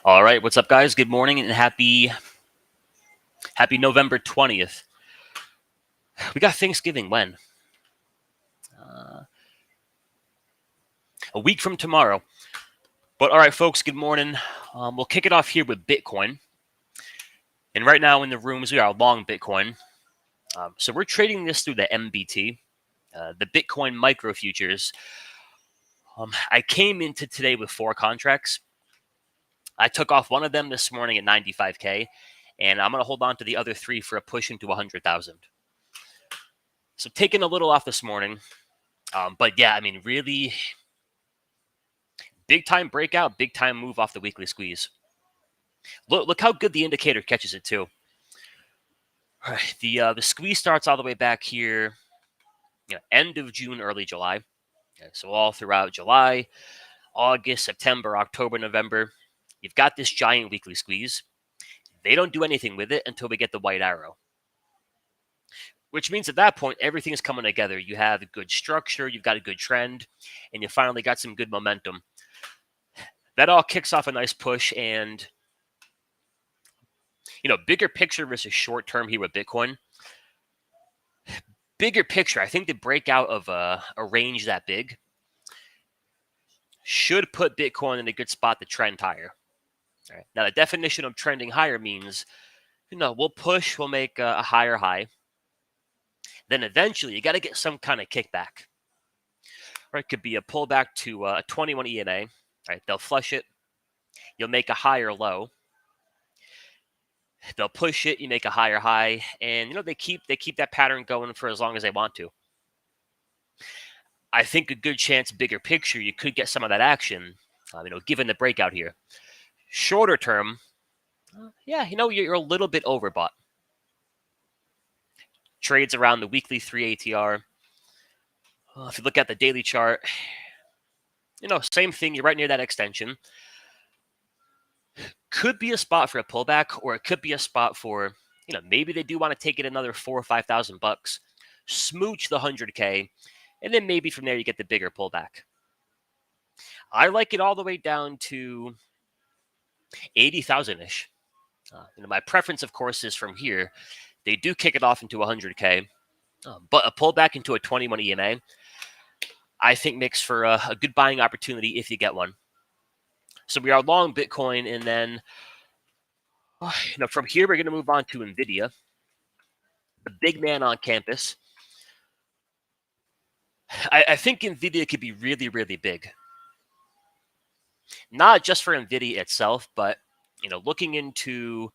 All right, what's up, guys? Good morning and happy November 20th. We got Thanksgiving when? Uh, a week from tomorrow. But all right, folks, good morning. We'll kick it off here with Bitcoin. And right now in the rooms, we are long Bitcoin. So we're trading this through the MBT, the Bitcoin micro futures. I came into today with 4 contracts. I took off one of them this morning at 95K, and I'm going to hold on to the other 3 for a push into 100,000. So taking a little off this morning. But yeah, I mean, really big time breakout, big time move off the weekly squeeze. Look how good the indicator catches it too. All right, the squeeze starts all the way back here, end of June, early July. Okay, so all throughout July, August, September, October, November, you've got this giant weekly squeeze. They don't do anything with it until we get the white arrow, which means at that point everything is coming together. You have a good structure, you've got a good trend, and you finally got some good momentum. That all kicks off a nice push, and bigger picture versus short term here with Bitcoin. Bigger picture, I think the breakout of a range that big should put Bitcoin in a good spot to trend higher. All right. Now, the definition of trending higher means, we'll push, we'll make a higher high. Then eventually, you got to get some kind of kickback. Right? It could be a pullback to a 21 EMA. Right? They'll flush it. You'll make a higher low. They'll push it. You make a higher high, and they keep that pattern going for as long as they want to. I think a good chance, bigger picture, you could get some of that action. Given the breakout here. Shorter term, you're a little bit overbought. Trades around the weekly 3 ATR. If you look at the daily chart, same thing. You're right near that extension. Could be a spot for a pullback, or it could be a spot for, maybe they do want to take it another $4,000 or $5,000, smooch the 100K, and then maybe from there you get the bigger pullback. I like it all the way down to 80,000-ish. My preference, of course, is from here. They do kick it off into 100K, but a pullback into a 21 EMA, I think makes for a good buying opportunity if you get one. So we are long Bitcoin, and then from here we're going to move on to NVIDIA, the big man on campus. I think NVIDIA could be really, really big. Not just for NVIDIA itself, but looking into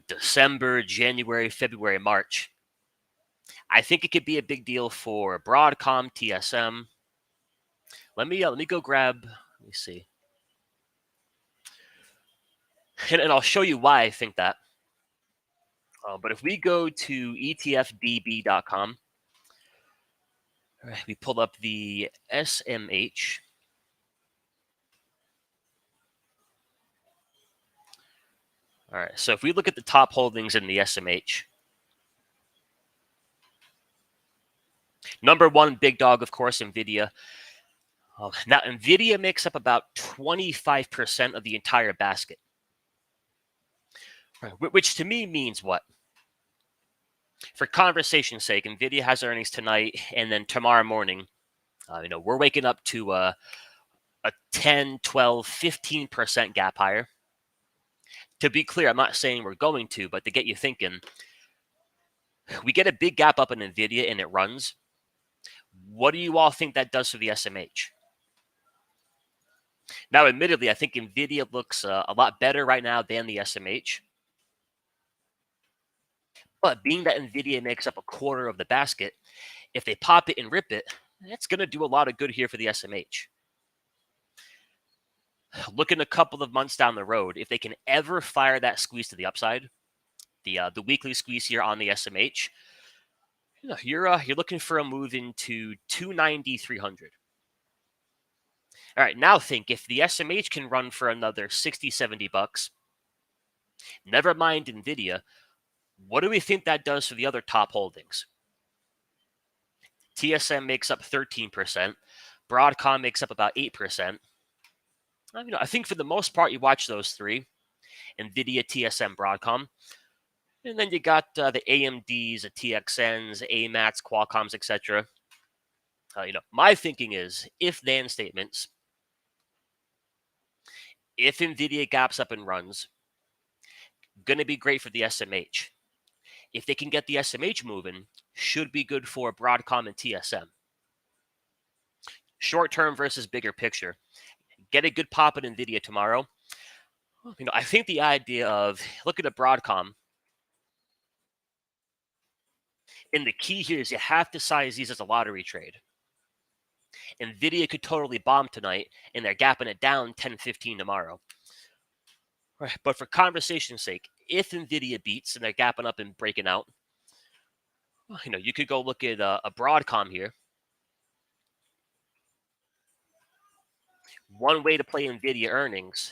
December, January, February, March. I think it could be a big deal for Broadcom, TSM. Let me go grab. Let me see, and I'll show you why I think that. But if we go to etfdb.com, we pull up the SMH. All right, so if we look at the top holdings in the SMH, number one, big dog, of course, NVIDIA. Now, NVIDIA makes up about 25% of the entire basket, which to me means what? For conversation's sake, NVIDIA has earnings tonight, and then tomorrow morning, we're waking up to a 10, 12, 15% gap higher. To be clear, I'm not saying we're going to, but to get you thinking, we get a big gap up in NVIDIA and it runs. What do you all think that does for the SMH? Now, admittedly, I think NVIDIA looks a lot better right now than the SMH. But being that NVIDIA makes up a quarter of the basket, if they pop it and rip it, that's going to do a lot of good here for the SMH. Looking a couple of months down the road, if they can ever fire that squeeze to the upside, the weekly squeeze here on the SMH, you're looking for a move into 290, 300. All right, now think if the SMH can run for another 60, 70 bucks, never mind NVIDIA, what do we think that does for the other top holdings? TSM makes up 13%. Broadcom makes up about 8%. I think for the most part, you watch those three: Nvidia, TSM, Broadcom, and then you got the AMDs, the TXNs, AMATs, Qualcomms, etc. My thinking is, if then statements, if Nvidia gaps up and runs, going to be great for the SMH. If they can get the SMH moving, should be good for Broadcom and TSM. Short term versus bigger picture. Get a good pop at Nvidia tomorrow. I think the idea of look at Broadcom, and the key here is you have to size these as a lottery trade. Nvidia could totally bomb tonight, and they're gapping it down 10-15 tomorrow. Right. But for conversation's sake, if Nvidia beats and they're gapping up and breaking out, you could go look at a Broadcom here. One way to play Nvidia earnings,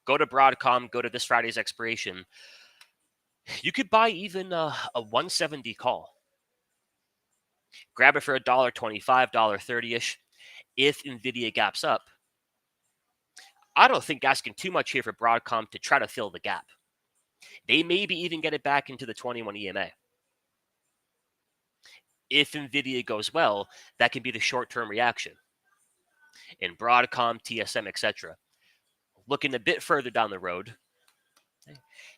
go to Broadcom, go to this Friday's expiration. You could buy even a 170 call. Grab it for $1.25, $1.30-ish. If Nvidia gaps up, I don't think asking too much here for Broadcom to try to fill the gap. They maybe even get it back into the 21 EMA. If Nvidia goes well, that can be the short-term reaction. In Broadcom, TSM, etc. Looking a bit further down the road,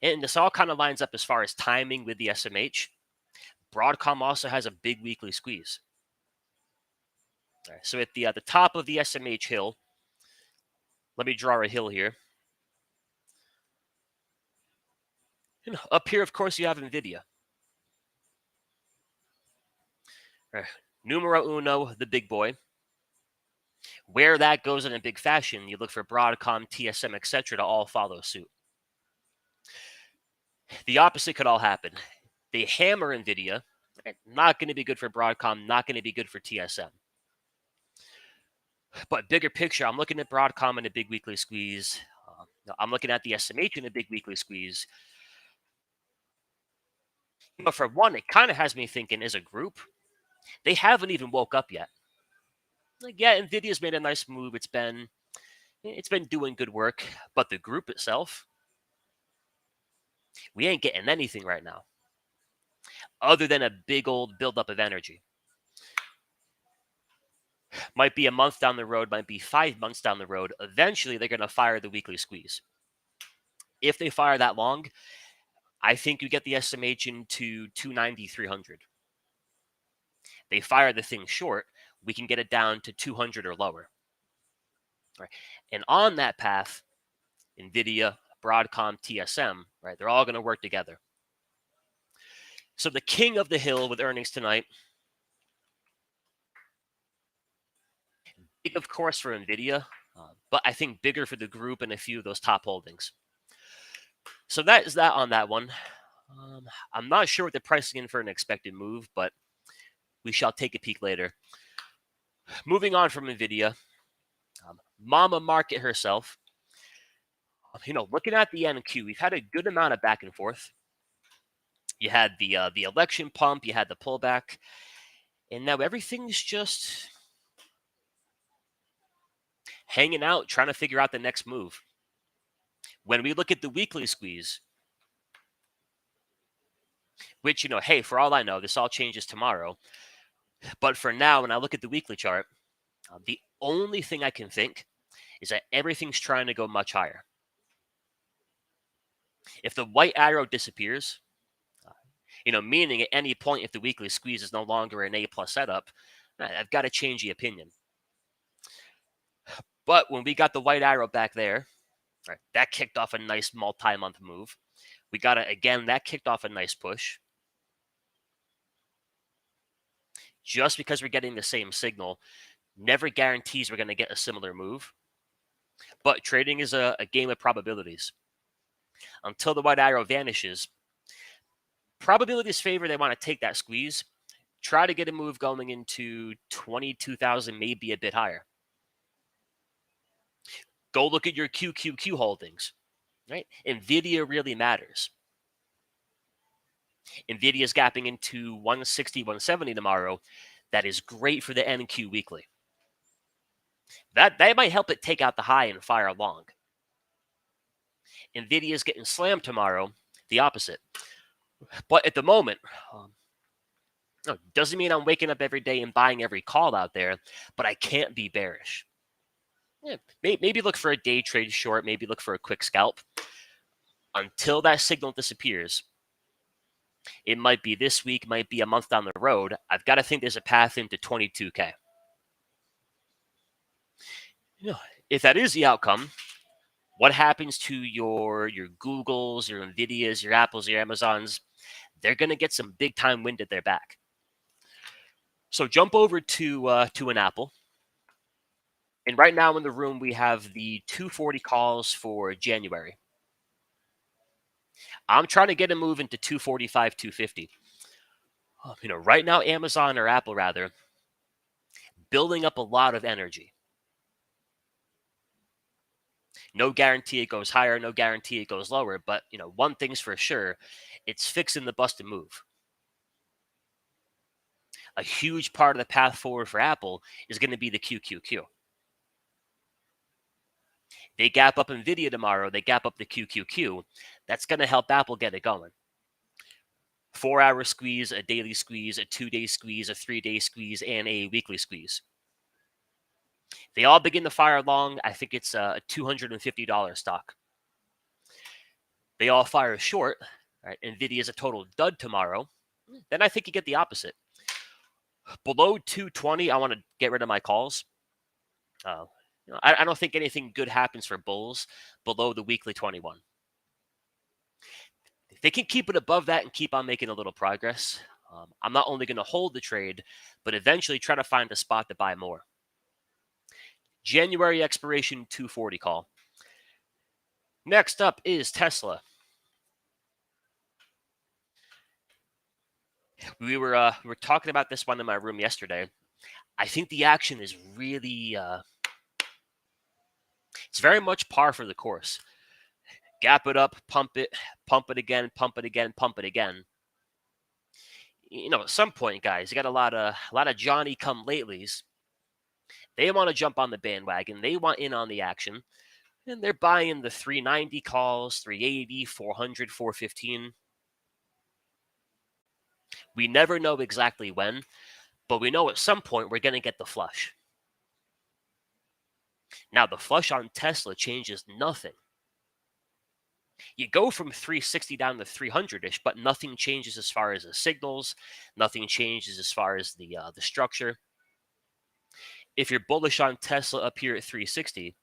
and this all kind of lines up as far as timing with the SMH. Broadcom also has a big weekly squeeze. All right, so at the top of the SMH hill, let me draw a hill here. Up here, of course, you have Nvidia. Numero uno, the big boy. Where that goes in a big fashion, you look for Broadcom, TSM, etc. to all follow suit. The opposite could all happen. They hammer Nvidia. Not going to be good for Broadcom, not going to be good for TSM. But bigger picture, I'm looking at Broadcom in a big weekly squeeze. I'm looking at the SMH in a big weekly squeeze. But for one, it kind of has me thinking as a group, they haven't even woke up yet. Like, yeah, Nvidia's made a nice move. It's been doing good work, but the group itself, we ain't getting anything right now, other than a big old buildup of energy. Might be a month down the road, might be 5 months down the road. Eventually, they're going to fire the weekly squeeze. If they fire that long, I think you get the SMH into 290, 300. They fire the thing short, we can get it down to 200 or lower. Right. And on that path, Nvidia, Broadcom, TSM, right, they're all going to work together. So the king of the hill with earnings tonight, big, of course, for Nvidia, but I think bigger for the group and a few of those top holdings. So that is that on that one. I'm not sure what the pricing in for an expected move, but we shall take a peek later. Moving on from Nvidia, Mama Market herself. Looking at the NQ, we've had a good amount of back and forth. You had the election pump, you had the pullback, and now everything's just hanging out, trying to figure out the next move. When we look at the weekly squeeze, which, hey, for all I know, this all changes tomorrow. But for now, when I look at the weekly chart, the only thing I can think is that everything's trying to go much higher. If the white arrow disappears, meaning at any point if the weekly squeeze is no longer an A+ setup, I've got to change the opinion. But when we got the white arrow back there, right, that kicked off a nice multi-month move. We got it again, that kicked off a nice push. Just because we're getting the same signal never guarantees we're going to get a similar move. But trading is a game of probabilities. Until the white arrow vanishes, probabilities favor they want to take that squeeze, try to get a move going into 22,000, maybe a bit higher. Go look at your QQQ holdings, right? Nvidia really matters. Nvidia's gapping into 160, 170 tomorrow. That is great for the NQ weekly. That might help it take out the high and fire long. Nvidia's getting slammed tomorrow, the opposite. But at the moment, doesn't mean I'm waking up every day and buying every call out there, but I can't be bearish. Yeah, maybe look for a day trade short, maybe look for a quick scalp. Until that signal disappears, it might be this week, might be a month down the road. I've got to think there's a path into 22K. If that is the outcome, what happens to your Googles, your Nvidias, your Apples, your Amazons? They're going to get some big time wind at their back. So jump over to an Apple. And right now in the room, we have the 240 calls for January. I'm trying to get a move into 245, 250. Right now, Amazon or Apple, rather, building up a lot of energy. No guarantee it goes higher, no guarantee it goes lower. But, one thing's for sure, it's fixing the busted move. A huge part of the path forward for Apple is going to be the QQQ. They gap up NVIDIA tomorrow. They gap up the QQQ. That's going to help Apple get it going. 4-hour squeeze, a daily squeeze, a 2-day squeeze, a 3-day squeeze, and a weekly squeeze. They all begin to fire long. I think it's a $250 stock. They all fire short. Right? NVIDIA is a total dud tomorrow. Then I think you get the opposite. Below 220, I want to get rid of my calls. I don't think anything good happens for bulls below the weekly 21. If they can keep it above that and keep on making a little progress, I'm not only going to hold the trade, but eventually try to find a spot to buy more. January expiration 240 call. Next up is Tesla. We were talking about this one in my room yesterday. I think the action is really it's very much par for the course. Gap it up, pump it again, pump it again, pump it again. At some point, guys, you got a lot of Johnny come latelys. They want to jump on the bandwagon. They want in on the action. And they're buying the 390 calls, 380, 400, 415. We never know exactly when, but we know at some point we're going to get the flush. Now, the flush on Tesla changes nothing. You go from 360 down to 300-ish, but nothing changes as far as the signals. Nothing changes as far as the structure. If you're bullish on Tesla up here at 360,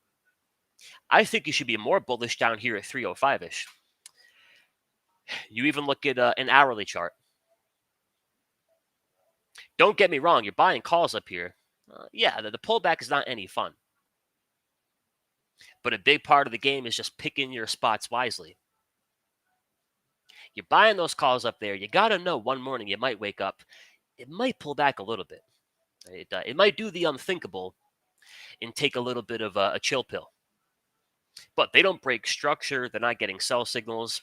I think you should be more bullish down here at 305-ish. You even look at an hourly chart. Don't get me wrong, you're buying calls up here. The pullback is not any fun. But a big part of the game is just picking your spots wisely. You're buying those calls up there. You got to know one morning you might wake up. It might pull back a little bit. It might do the unthinkable and take a little bit of a chill pill. But they don't break structure. They're not getting sell signals.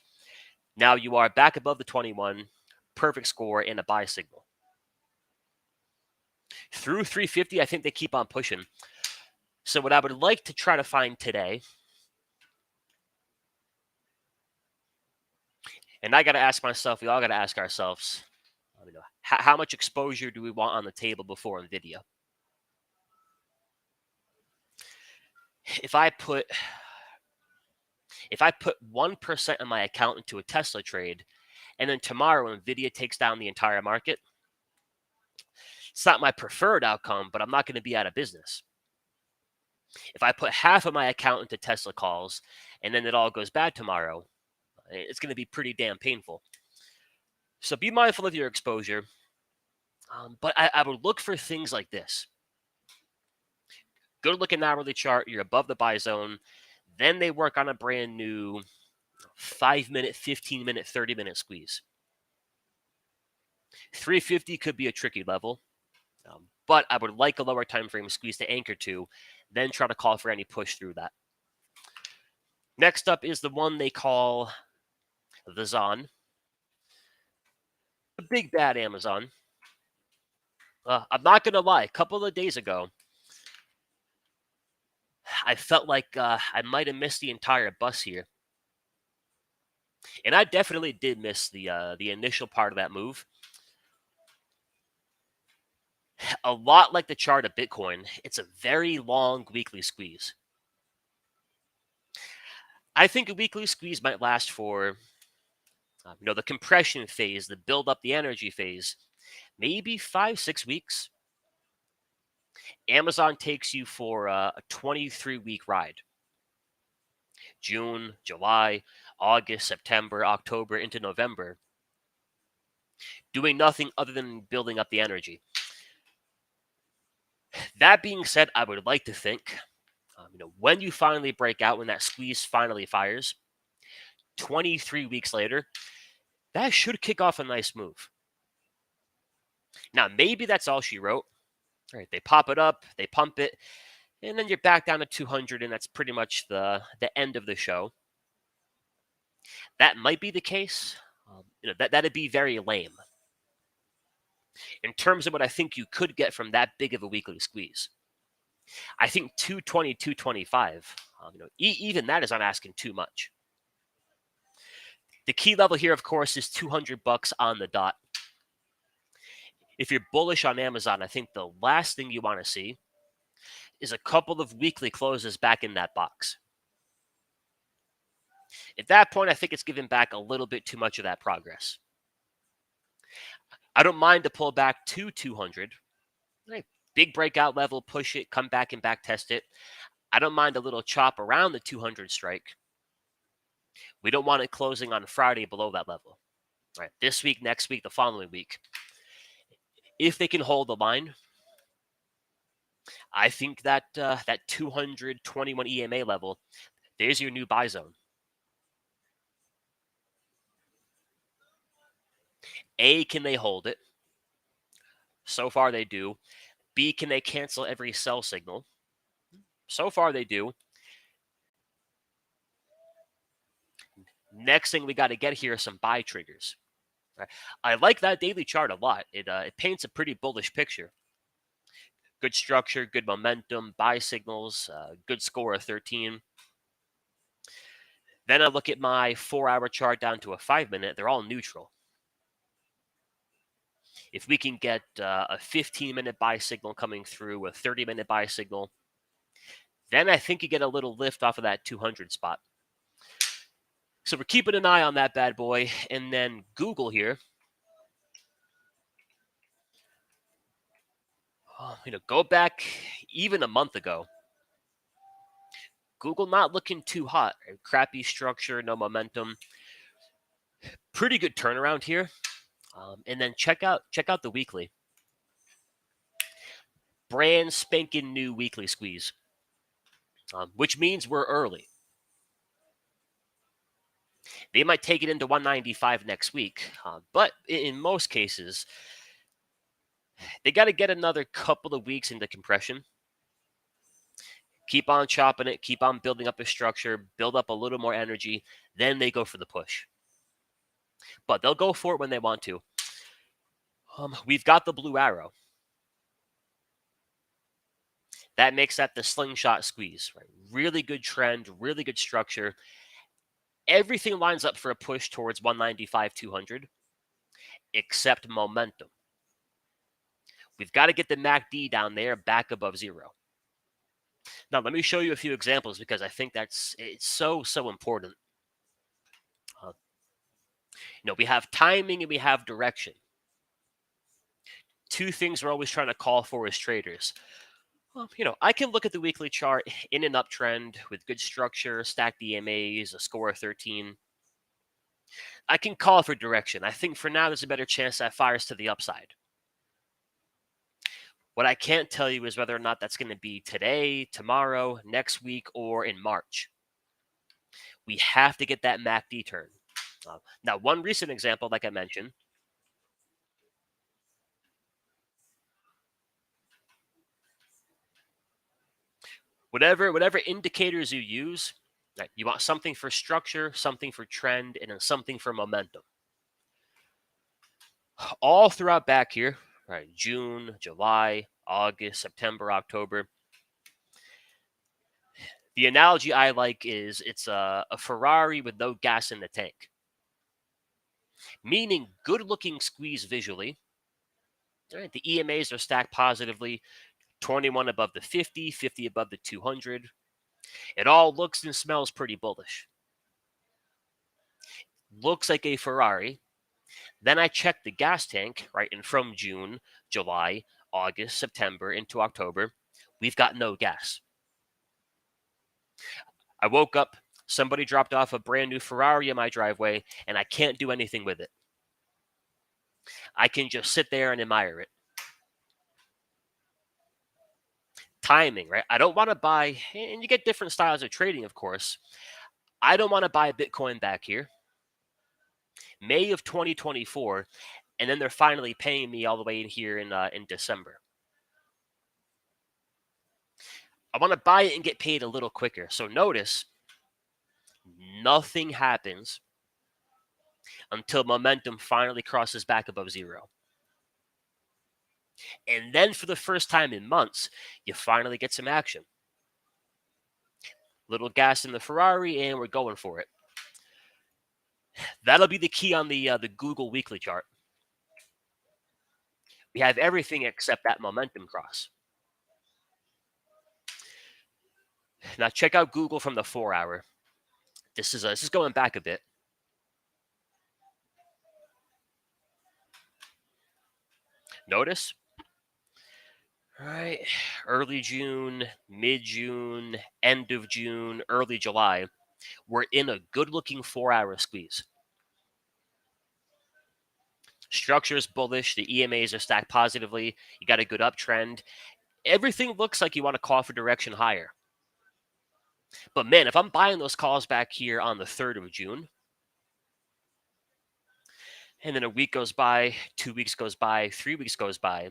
Now you are back above the 21. Perfect score and a buy signal. Through 350, I think they keep on pushing. So what I would like to try to find today, and I got to ask myself, we all got to ask ourselves, how much exposure do we want on the table before NVIDIA? If I put 1% of my account into a Tesla trade, and then tomorrow NVIDIA takes down the entire market, it's not my preferred outcome, but I'm not going to be out of business. If I put half of my account into Tesla calls, and then it all goes bad tomorrow, it's going to be pretty damn painful. So be mindful of your exposure. But I would look for things like this. Go look at an hourly chart. You're above the buy zone. Then they work on a brand new 5-minute, 15-minute, 30-minute squeeze. 350 could be a tricky level. But I would like a lower time frame squeeze to anchor to, then try to call for any push through that. Next up is the one they call the Zon. The big bad Amazon. I'm not going to lie. A couple of days ago, I felt like I might have missed the entire bus here, and I definitely did miss the initial part of that move. A lot like the chart of Bitcoin, it's a very long weekly squeeze. I think a weekly squeeze might last for the compression phase, the build up, the energy phase, maybe 5 6 weeks. Amazon takes you for a 23-week ride. June, July, August, September, October, into November, doing nothing other than building up the energy. That being said, I would like to think, when you finally break out, when that squeeze finally fires, 23 weeks later, that should kick off a nice move. Now, maybe that's all she wrote. All right, they pop it up, they pump it, and then you're back down to 200, and that's pretty much the end of the show. That might be the case. That'd be very lame in terms of what I think you could get from that big of a weekly squeeze. I think 220, 225. Even that is not asking too much. The key level here, of course, is $200 on the dot. If you're bullish on Amazon, I think the last thing you want to see is a couple of weekly closes back in that box. At that point, I think it's giving back a little bit too much of that progress. I don't mind to pull back to 200. Right. Big breakout level, push it, come back and back test it. I don't mind a little chop around the 200 strike. We don't want it closing on Friday below that level. Right. This week, next week, the following week. If they can hold the line, I think that that 221 EMA level, there's your new buy zone. A, can they hold it? So far they do. B, can they cancel every sell signal? So far they do. Next thing we got to get here are some buy triggers. Right. I like that daily chart a lot. It paints a pretty bullish picture. Good structure, good momentum, buy signals, good score of 13. Then I look at my 4-hour chart down to a 5-minute. They're all neutral. If we can get a 15-minute buy signal coming through, a 30-minute buy signal, then I think you get a little lift off of that 200 spot. So we're keeping an eye on that bad boy. And then Google here. Go back even a month ago. Google not looking too hot. Crappy structure, no momentum. Pretty good turnaround here. And then check out the weekly. Brand spanking new weekly squeeze, which means we're early. They might take it into 195 next week, but in most cases, they got to get another couple of weeks into compression. Keep on chopping it, keep on building up a structure, build up a little more energy, then they go for the push. But they'll go for it when they want to. We've got the blue arrow. That makes that the slingshot squeeze. Right? Really good trend, really good structure. Everything lines up for a push towards 195, 200, except momentum. We've got to get the MACD down there back above zero. Now, let me show you a few examples because I think it's so important. We have timing and we have direction. Two things we're always trying to call for as traders. Well, I can look at the weekly chart in an uptrend with good structure, stacked EMAs, a score of 13. I can call for direction. I think for now there's a better chance that fires to the upside. What I can't tell you is whether or not that's going to be today, tomorrow, next week, or in March. We have to get that MACD turn. Now, one recent example, like I mentioned, whatever indicators you use, right, you want something for structure, something for trend, and then something for momentum. All throughout back here, right, June, July, August, September, October, The analogy I like is it's a Ferrari with no gas in the tank, meaning good looking squeeze visually. Right? The EMAs are stacked positively, 21 above the 50, 50 above the 200. It all looks and smells pretty bullish. Looks like a Ferrari. Then I checked the gas tank, right? And from June, July, August, September into October, we've got no gas. I woke up, somebody dropped off a brand new Ferrari in my driveway, and I can't do anything with it. I can just sit there and admire it. Timing, right? I don't want to buy, and you get different styles of trading, of course. I don't want to buy Bitcoin back here. May of 2024, and then they're finally paying me all the way in here in December. I want to buy it and get paid a little quicker. So notice, nothing happens until momentum finally crosses back above zero. And then for the first time in months, you finally get some action. Little gas in the Ferrari, and we're going for it. That'll be the key on the Google weekly chart. We have everything except that momentum cross. Now check out Google from the 4-hour. This is going back a bit. Notice, all right, early June, mid-June, end of June, early July, we're in a good-looking 4-hour squeeze. Structure's bullish. The EMAs are stacked positively. You got a good uptrend. Everything looks like you want to call for direction higher. But man, if I'm buying those calls back here on the 3rd of June, and then a week goes by, 2 weeks goes by, 3 weeks goes by,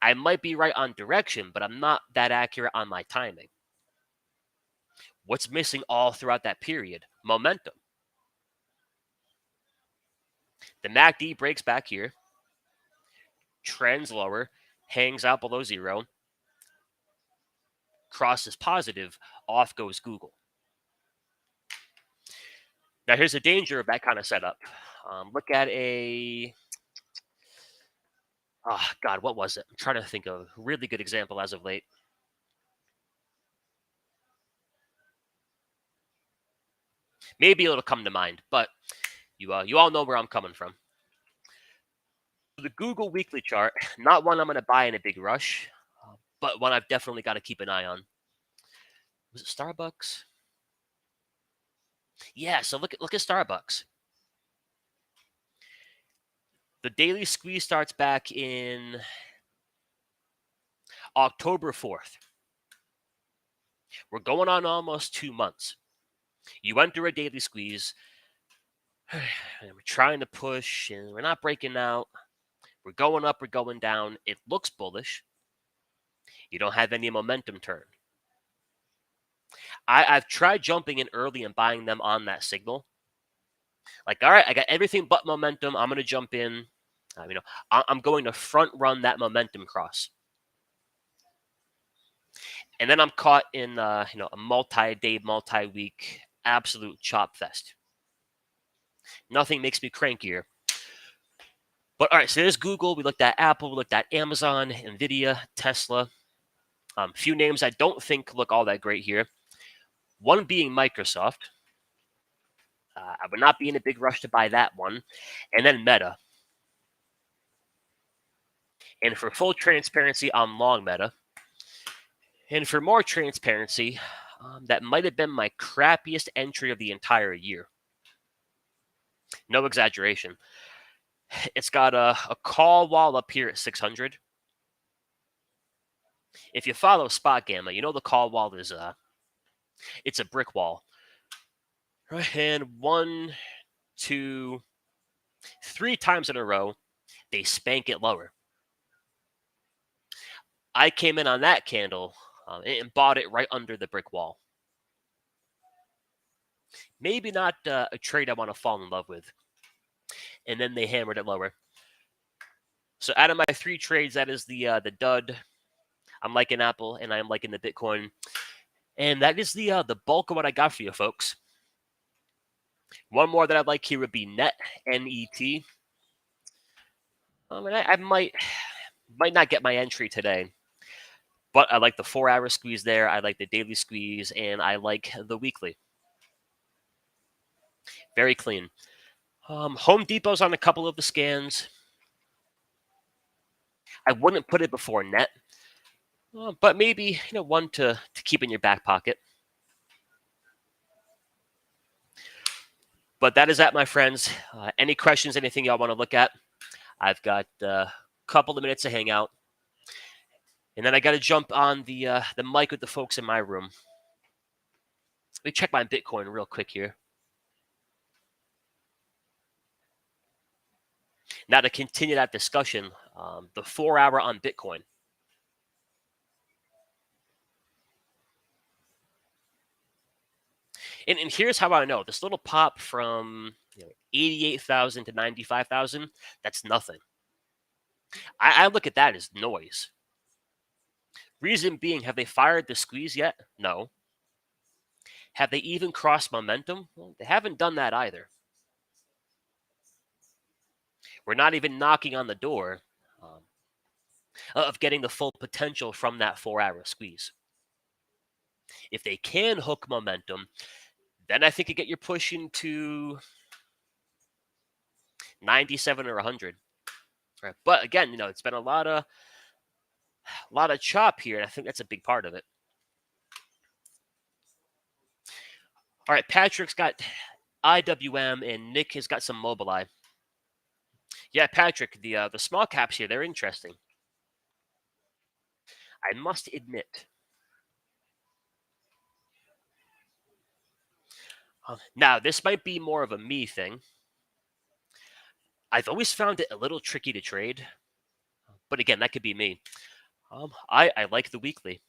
I might be right on direction, but I'm not that accurate on my timing. What's missing all throughout that period? Momentum. The MACD breaks back here, trends lower, hangs out below zero, crosses positive, off goes Google. Now, here's the danger of that kind of setup. Look at a, oh, God, what was it? I'm trying to think of a really good example as of late. Maybe it'll come to mind, but you all know where I'm coming from. The Google weekly chart, not one I'm going to buy in a big rush, but one I've definitely got to keep an eye on. Was it Starbucks? Yeah, so look at Starbucks. The daily squeeze starts back in October 4th. We're going on almost 2 months. You enter a daily squeeze, and we're trying to push, and we're not breaking out. We're going up, we're going down. It looks bullish. You don't have any momentum turn. I've tried jumping in early and buying them on that signal. Like, all right, I got everything but momentum. I'm going to jump in. I'm going to front run that momentum cross. And then I'm caught in, a multi-day, multi-week absolute chop fest. Nothing makes me crankier. But all right, so there's Google. We looked at Apple. We looked at Amazon, Nvidia, Tesla. Few names I don't think look all that great here. One being Microsoft. I would not be in a big rush to buy that one. And then Meta. And for full transparency, I'm long Meta. And for more transparency, that might have been my crappiest entry of the entire year. No exaggeration. It's got a call wall up here at 600. If you follow Spot Gamma, you know the call wall is it's a brick wall. Right, and 1, 2, 3 times in a row, they spank it lower. I came in on that candle and bought it right under the brick wall. Maybe not a trade I want to fall in love with. And then they hammered it lower. So out of my 3 trades, that is the dud. I'm liking Apple, and I'm liking the Bitcoin. And that is the bulk of what I got for you, folks. One more that I'd like here would be net, N-E-T. I might not get my entry today, but I like the 4-hour squeeze there. I like the daily squeeze, and I like the weekly. Very clean. Home Depot's on a couple of the scans. I wouldn't put it before net, but maybe one to keep in your back pocket. But that is that, my friends. Any questions? Anything y'all want to look at? I've got a couple of minutes to hang out, and then I got to jump on the mic with the folks in my room. Let me check my Bitcoin real quick here. Now to continue that discussion, the 4-hour on Bitcoin. And here's how I know this little pop from 88,000 to 95,000. That's nothing. I look at that as noise. Reason being, have they fired the squeeze yet? No. Have they even crossed momentum? Well, they haven't done that either. We're not even knocking on the door of getting the full potential from that 4-hour squeeze. If they can hook momentum, then I think you get your push into 97 or 100. Right. But again, it's been a lot of chop here, and I think that's a big part of it. All right, Patrick's got IWM, and Nick has got some Mobileye. Yeah, Patrick, the small caps here, they're interesting. I must admit. Now, this might be more of a me thing. I've always found it a little tricky to trade. But again, that could be me. I like the weekly.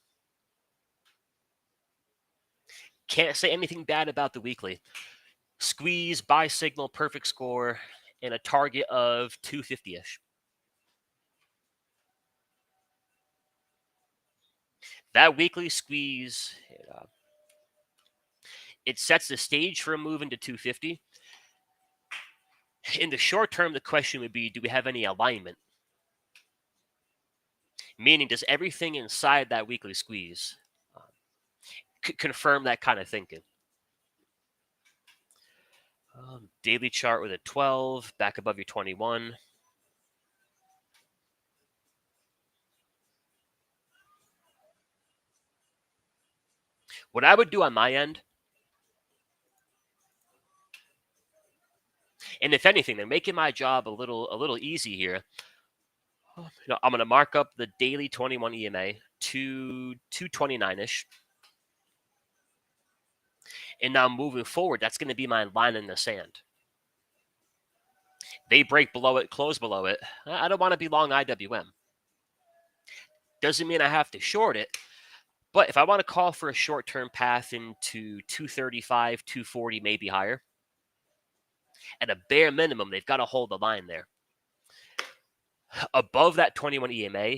Can't say anything bad about the weekly. Squeeze, buy signal, perfect score, and a target of 250-ish. That weekly squeeze, it sets the stage for a move into 250. In the short term, the question would be, do we have any alignment? Meaning, does everything inside that weekly squeeze confirm that kind of thinking? Daily chart with a 12, back above your 21. What I would do on my end, and if anything, they're making my job a little easy here. I'm going to mark up the daily 21 EMA to 229-ish. And now moving forward, that's going to be my line in the sand. They break below it, close below it. I don't want to be long IWM. Doesn't mean I have to short it. But if I want to call for a short-term path into 235, 240, maybe higher, at a bare minimum, they've got to hold the line there. Above that 21 EMA,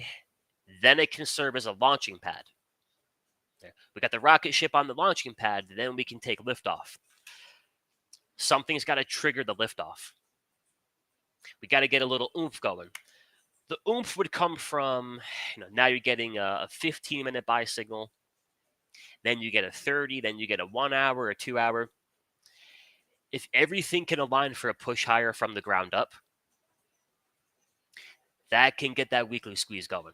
then it can serve as a launching pad. There. We got the rocket ship on the launching pad, then we can take liftoff. Something's got to trigger the liftoff. We got to get a little oomph going. The oomph would come from, now you're getting a 15-minute buy signal. Then you get a 30, then you get a 1 hour or 2 hour. If everything can align for a push higher from the ground up, that can get that weekly squeeze going.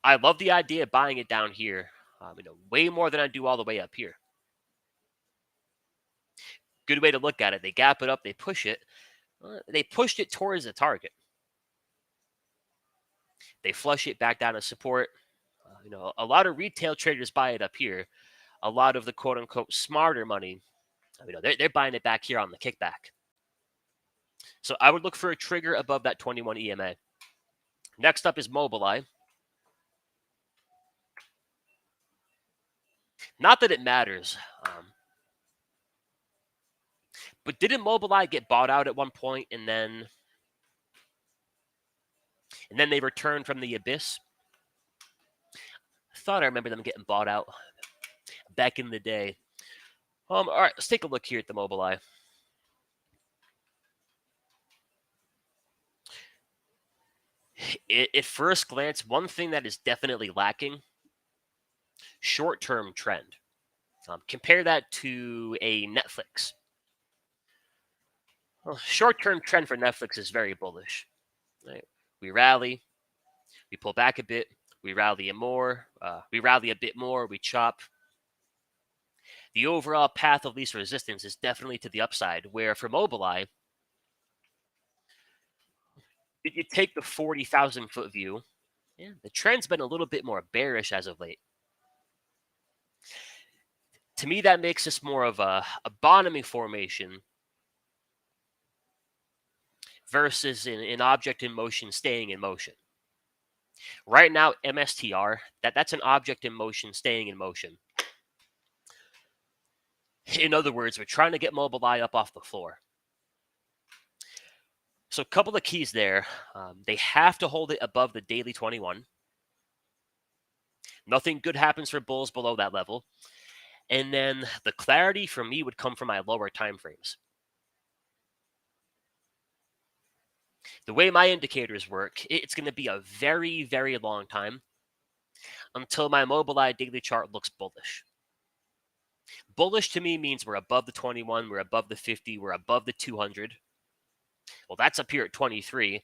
I love the idea of buying it down here, way more than I do all the way up here. Good way to look at it. They gap it up, they push it. They pushed it towards the target. They flush it back down to support. A lot of retail traders buy it up here. A lot of the quote-unquote smarter money, they're buying it back here on the kickback. So I would look for a trigger above that 21 EMA. Next up is Mobileye. Not that it matters. But didn't Mobileye get bought out at one point and then they returned from the abyss? thought I remember them getting bought out back in the day. All right, let's take a look here at the Mobileye. At first glance, one thing that is definitely lacking: short-term trend. Compare that to a Netflix. Well, short-term trend for Netflix is very bullish. Right? We rally, we pull back a bit, we rally we rally a bit more, we chop. The overall path of least resistance is definitely to the upside, where for Mobileye, you take the 40,000 foot view. Yeah, the trend's been a little bit more bearish as of late. To me, that makes this more of a bottoming formation versus an object in motion staying in motion. Right now, MSTR, that's an object in motion staying in motion. In other words, we're trying to get Mobileye up off the floor. So a couple of keys there. They have to hold it above the daily 21. Nothing good happens for bulls below that level. And then the clarity for me would come from my lower time frames. The way my indicators work, it's going to be a very, very long time until my Mobileye daily chart looks bullish. Bullish to me means we're above the 21, we're above the 50, we're above the 200. Well, that's up here at 23.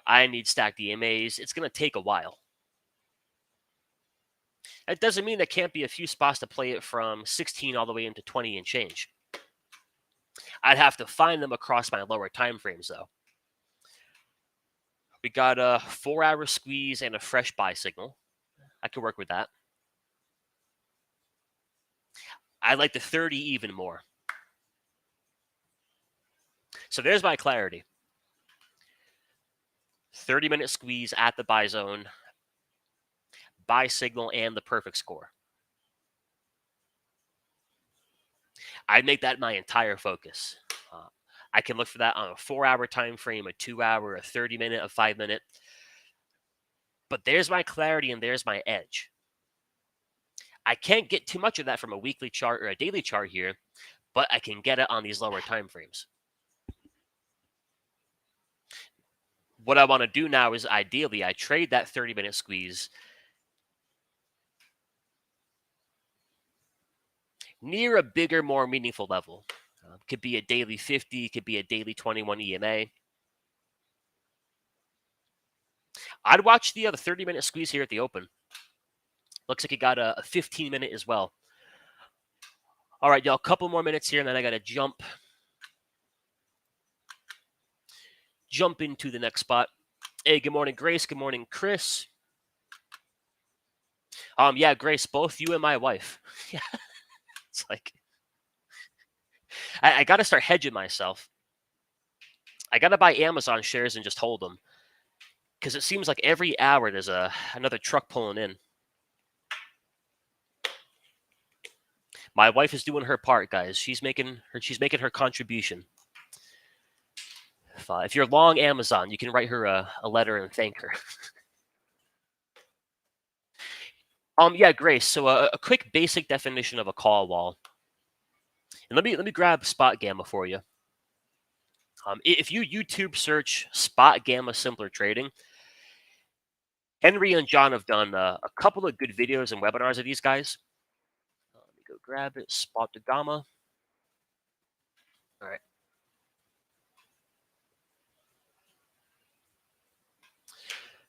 I need stacked EMAs. It's going to take a while. That doesn't mean there can't be a few spots to play it from 16 all the way into 20 and change. I'd have to find them across my lower time frames, though. We got a 4-hour squeeze and a fresh buy signal. I could work with that. I like the 30 even more. So there's my clarity. 30-minute squeeze at the buy zone, buy signal, and the perfect score. I'd make that my entire focus. I can look for that on a 4-hour time frame, a 2-hour, a 30-minute, a 5-minute. But there's my clarity and there's my edge. I can't get too much of that from a weekly chart or a daily chart here, but I can get it on these lower time frames. What I want to do now is ideally I trade that 30-minute squeeze near a bigger, more meaningful level. Could be a daily 50, could be a daily 21 EMA. I'd watch the 30-minute squeeze here at the open. Looks like it got a 15-minute as well. All right, y'all, a couple more minutes here, and then I got to jump into the next spot. Hey, good morning, Grace. Good morning, Chris. Yeah, Grace, both you and my wife. Yeah, it's like I got to start hedging myself. I got to buy Amazon shares and just hold them because it seems like every hour there's another truck pulling in. My wife is doing her part, guys. She's making her contribution. If you're long Amazon, you can write her a letter and thank her. Yeah, Grace. So a quick basic definition of a call wall. And let me grab spot gamma for you. If you YouTube search spot gamma simpler trading, Henry and John have done a couple of good videos and webinars of these guys. Let me go grab it. Spot the gamma. All right.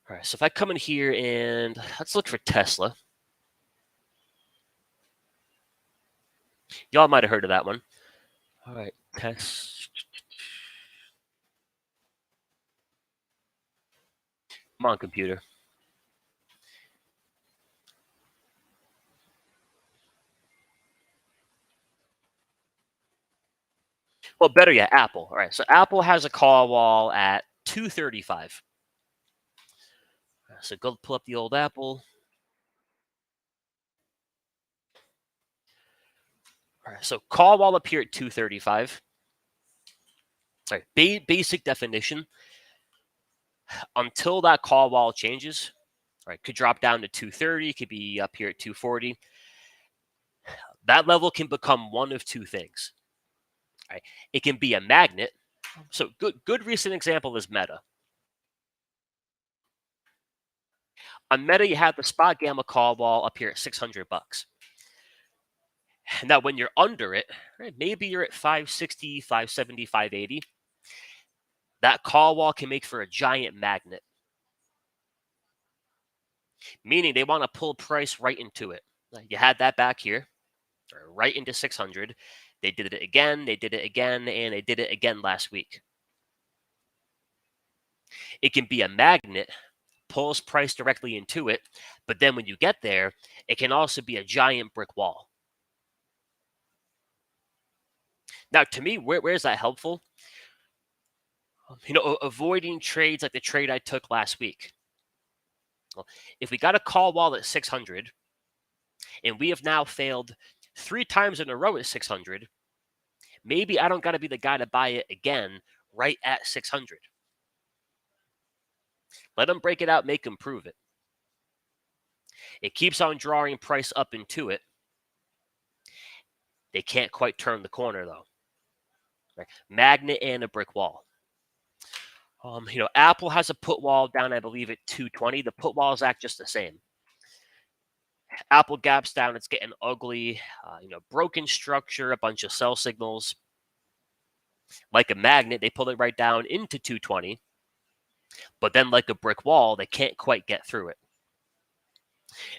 All right. So if I come in here and let's look for Tesla. Y'all might have heard of that one. All right. Test. Come on, computer. Well, better yet, Apple. All right. So Apple has a call wall at 235. So go pull up the old Apple. All right. So call wall up here at 235. All right. Basic definition. Until that call wall changes, Right, could drop down to 230, could be up here at 240. That level can become one of two things. Right? It can be a magnet. So good recent example is Meta. On Meta, you have the spot gamma call wall up here at $600. Now, when you're under it, right, maybe you're at 560, 570, 580. That call wall can make for a giant magnet, meaning they want to pull price right into it. You had that back here, right into 600. They did it again, and they did it again last week. It can be a magnet, pulls price directly into it, but then when you get there, it can also be a giant brick wall. Now, to me, where is that helpful? Avoiding trades like the trade I took last week. Well, if we got a call wall at 600, and we have now failed 3 times in a row at 600, maybe I don't got to be the guy to buy it again right at 600. Let them break it out, make them prove it. It keeps on drawing price up into it. They can't quite turn the corner, though. Right? Magnet and a brick wall. Apple has a put wall down, I believe, at 220. The put walls act just the same. Apple gaps down, it's getting ugly. Broken structure, a bunch of sell signals. Like a magnet, they pull it right down into 220. But then, like a brick wall, they can't quite get through it.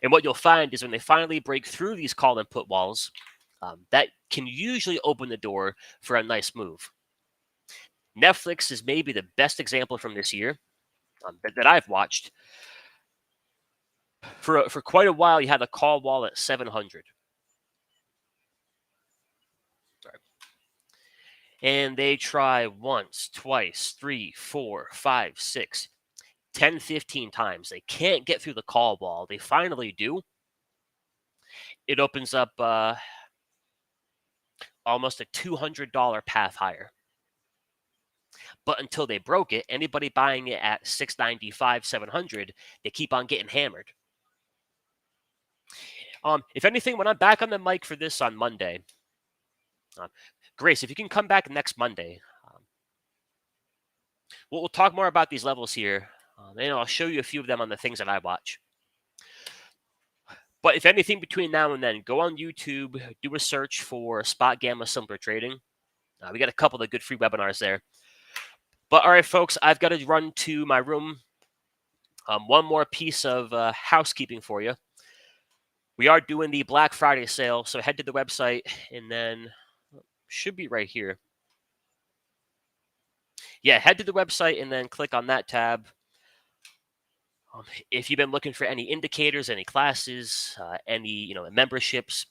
And what you'll find is when they finally break through these call and put walls, that can usually open the door for a nice move. Netflix is maybe the best example from this year that I've watched. For quite a while, you had a call wall at 700. Sorry. And they try once, twice, 3, 4, 5, 6, 10, 15 times. They can't get through the call wall. They finally do. It opens up almost a $200 path higher. But until they broke it, anybody buying it at 695, 700, they keep on getting hammered. If anything, when I'm back on the mic for this on Monday, Grace, if you can come back next Monday, we'll talk more about these levels here, and I'll show you a few of them on the things that I watch. But if anything between now and then, go on YouTube, do a search for Spot Gamma Simpler Trading. We got a couple of good free webinars there. But all right, folks, I've got to run to my room. One more piece of housekeeping for you. We are doing the Black Friday sale, so head to the website, and then should be right here. Yeah, head to the website and then click on that tab. If you've been looking for any indicators, any classes, any memberships,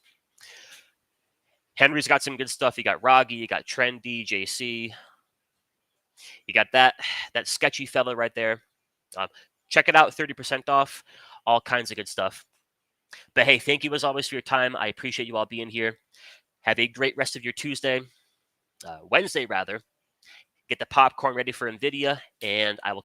Henry's got some good stuff. You got Roggy, you got Trendy, JC. You got that sketchy fella right there. Check it out, 30% off. All kinds of good stuff. But hey, thank you as always for your time. I appreciate you all being here. Have a great rest of your Wednesday rather. Get the popcorn ready for NVIDIA, and I will